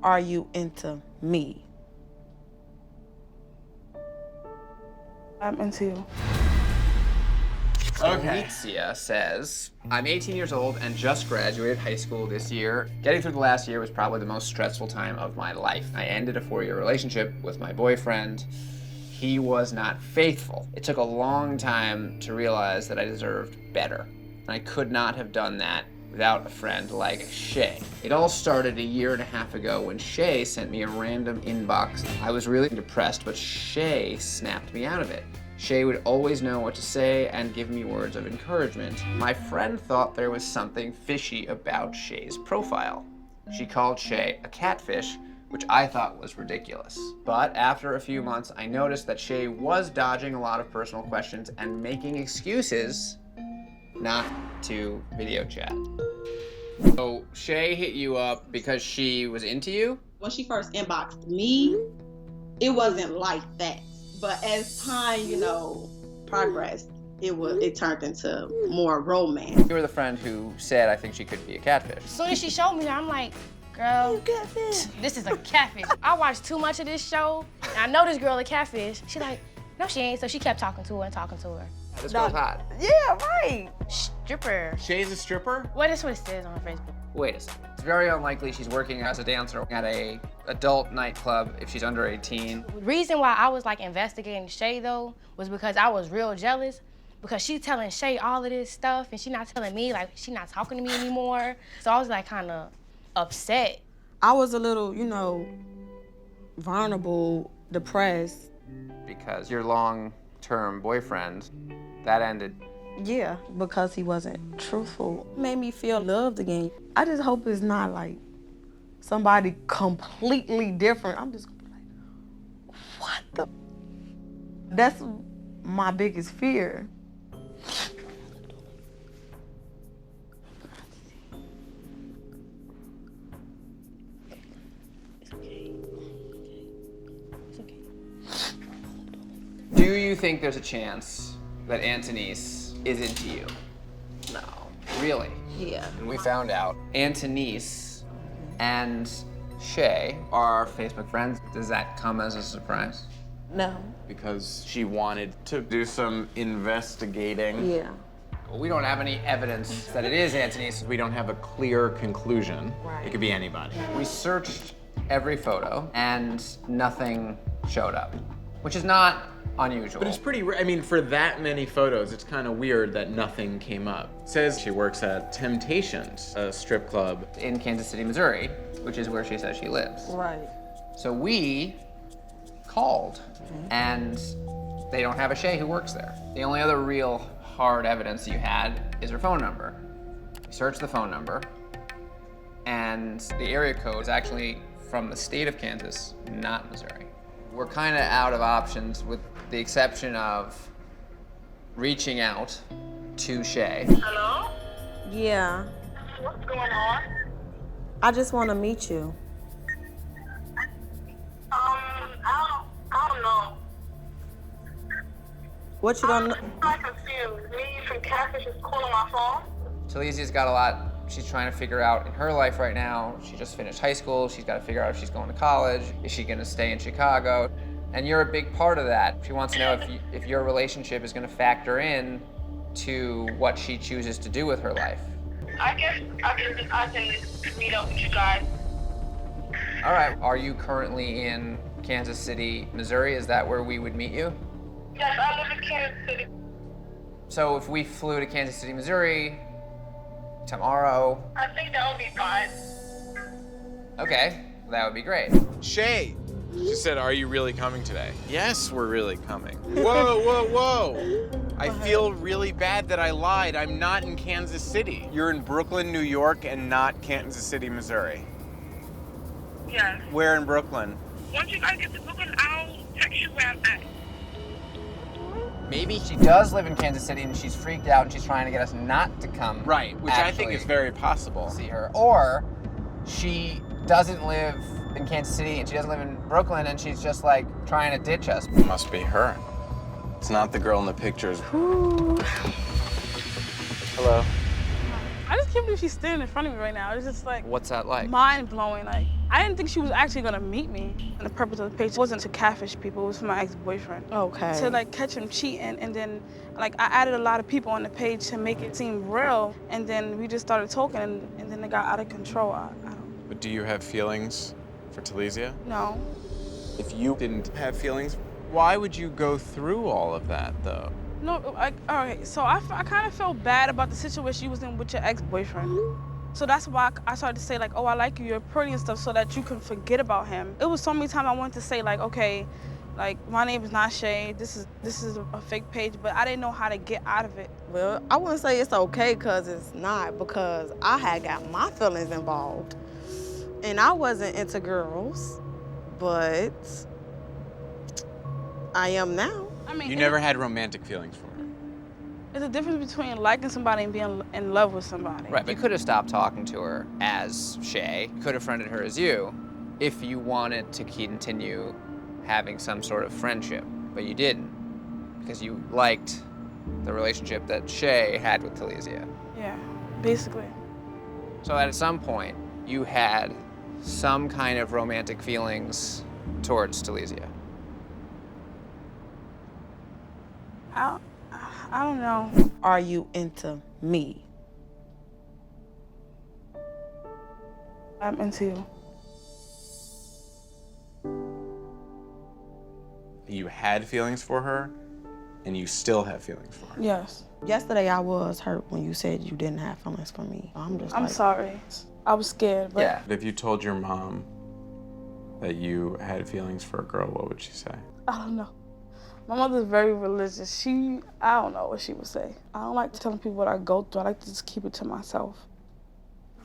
are you into me? I'm into you. Okay. Telizza says, I'm 18 years old and just graduated high school this year. Getting through the last year was probably the most stressful time of my life. I ended a 4-year relationship with my boyfriend. He was not faithful. It took a long time to realize that I deserved better. And I could not have done that without a friend like Shay. It all started a year and a half ago when Shay sent me a random inbox. I was really depressed, but Shay snapped me out of it. Shay would always know what to say and give me words of encouragement. My friend thought there was something fishy about Shay's profile. She called Shay a catfish, which I thought was ridiculous. But after a few months, I noticed that Shay was dodging a lot of personal questions and making excuses not to video chat. So Shay hit you up because she was into you? When she first inboxed me, it wasn't like that. But as time, progressed, it turned into more romance. You were the friend who said, I think she could be a catfish. As soon as she showed me that, I'm like, girl, this is a catfish. I watched too much of this show, and I know this girl a catfish. She like, no, she ain't. So she kept talking to her and talking to her. This girl's hot. Yeah, right. Stripper. Shay's a stripper? Well, that's what it says on her Facebook. Wait a second. It's very unlikely she's working as a dancer at a adult nightclub if she's under 18. The reason why I was like investigating Shay though was because I was real jealous because she's telling Shay all of this stuff and she's not telling me, like she's not talking to me anymore. So I was like kind of upset. I was a little, vulnerable, depressed. Because your long-term boyfriend, that ended. Yeah, because he wasn't truthful. It made me feel loved again. I just hope it's not like somebody completely different. I'm just gonna be like, what the? That's my biggest fear. Do you think there's a chance that Antonice is into you? No. Really? Yeah. And we found out Antonice and Shay are Facebook friends. Does that come as a surprise? No. Because she wanted to do some investigating. Yeah. Well, we don't have any evidence that it is Antonice. We don't have a clear conclusion. Right. It could be anybody. We searched every photo and nothing showed up, which is not unusual. But it's pretty rare. I mean, for that many photos, it's kind of weird that nothing came up. It says she works at Temptations, a strip club. in Kansas City, Missouri, which is where she says she lives. Right. So we called, and they don't have a Shay who works there. The only other real hard evidence you had is her phone number. We searched the phone number, and the area code is actually from the state of Kansas, not Missouri. We're kind of out of options with the exception of reaching out to Shay. Hello? Yeah. What's going on? I just want to meet you. I don't know. What you don't know? I'm confused. Me from Catfish is calling my phone. Telizza's got a lot she's trying to figure out in her life right now. She just finished high school. She's got to figure out if she's going to college. Is she going to stay in Chicago? And you're a big part of that. She wants to know if your relationship is going to factor in to what she chooses to do with her life. I guess I can meet up with you guys. All right. Are you currently in Kansas City, Missouri? Is that where we would meet you? Yes, I live in Kansas City. So if we flew to Kansas City, Missouri tomorrow. I think that would be fine. Okay, that would be great. Shay! She said, are you really coming today? Yes, we're really coming. Whoa, whoa, whoa! I feel really bad that I lied. I'm not in Kansas City. You're in Brooklyn, New York, and not Kansas City, Missouri. Yes. Where in Brooklyn? Once you guys get to Brooklyn, I'll text you where I'm at. Maybe she does live in Kansas City and she's freaked out and she's trying to get us not to come. Right, which I think is very possible. See her. Or she doesn't live in Kansas City and she doesn't live in Brooklyn and she's just like trying to ditch us. It must be her. It's not the girl in the pictures. Hello. I just can't believe she's standing in front of me right now. It's just like What's that like? mind blowing. Like I didn't think she was actually gonna meet me. And the purpose of the page wasn't to catfish people, it was for my ex-boyfriend. Okay. To like catch him cheating, and then like I added a lot of people on the page to make it seem real, and then we just started talking, and then it got out of control. I don't But do you have feelings for Telizza? know. If you didn't have feelings, why would you go through all of that, though? No, like, all right, so I kind of felt bad about the situation you was in with your ex-boyfriend. So that's why I started to say, like, oh, I like you, you're pretty and stuff, so that you can forget about him. It was so many times I wanted to say, like, okay, like, my name is not Shay, this is a fake page, but I didn't know how to get out of it. Well, I wouldn't say it's okay because it's not, because I had got my feelings involved. And I wasn't into girls, but I am now. I mean, You never had romantic feelings for her. It's a difference between liking somebody and being in love with somebody. Right, you could have stopped talking to her as Shay, could have friended her as you, if you wanted to continue having some sort of friendship, but you didn't, because you liked the relationship that Shay had with Telizza. Yeah, basically. So at some point, you had some kind of romantic feelings towards Telizza. I don't know. Are you into me? I'm into you. You had feelings for her, and you still have feelings for her. Yes. Yesterday I was hurt when you said you didn't have feelings for me. I'm sorry. I was scared, but Yeah. If you told your mom that you had feelings for a girl, what would she say? I don't know. My mother's very religious. I don't know what she would say. I don't like telling people what I go through. I like to just keep it to myself.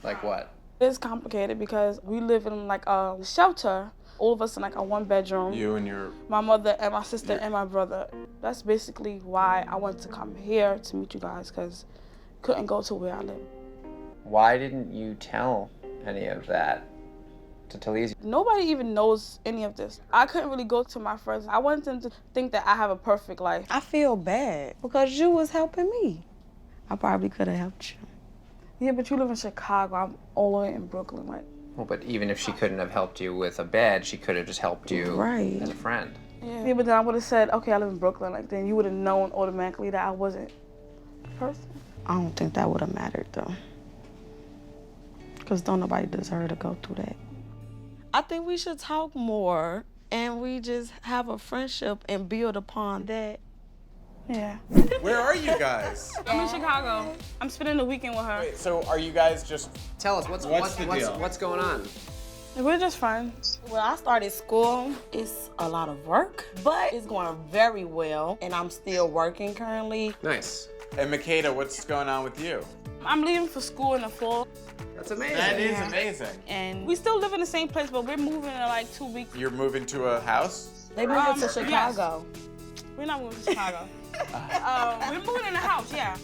Like what? It's complicated because we live in like a shelter. All of us in like a 1-bedroom. You and your... My mother and my sister and my brother. That's basically why I wanted to come here to meet you guys, because I couldn't go to where I live. Why didn't you tell any of that to Telizza? Nobody even knows any of this. I couldn't really go to my friends. I wanted them to think that I have a perfect life. I feel bad because you was helping me. I probably could have helped you. Yeah, but you live in Chicago. I'm all the way in Brooklyn. Like, Well, but even if she couldn't have helped you with a bed, she could have just helped you Right. as a friend. yeah, but then I would have said, okay, I live in Brooklyn. Like, then you would have known automatically that I wasn't the person. I don't think that would have mattered though. Because don't nobody deserve to go through that. I think we should talk more and we just have a friendship and build upon that. Yeah. Where are you guys? I'm in Chicago. I'm spending the weekend with her. Wait, so are you guys just... Tell us, what's going on? We're just friends. Well, I started school. It's a lot of work, but it's going very well. And I'm still working currently. Nice. And Makeda, what's going on with you? I'm leaving for school in the fall. That's amazing. That is amazing. And we still live in the same place, but we're moving in like 2 weeks. You're moving to a house? They moved to Chicago. We're not moving to Chicago. We're moving in a house, yeah.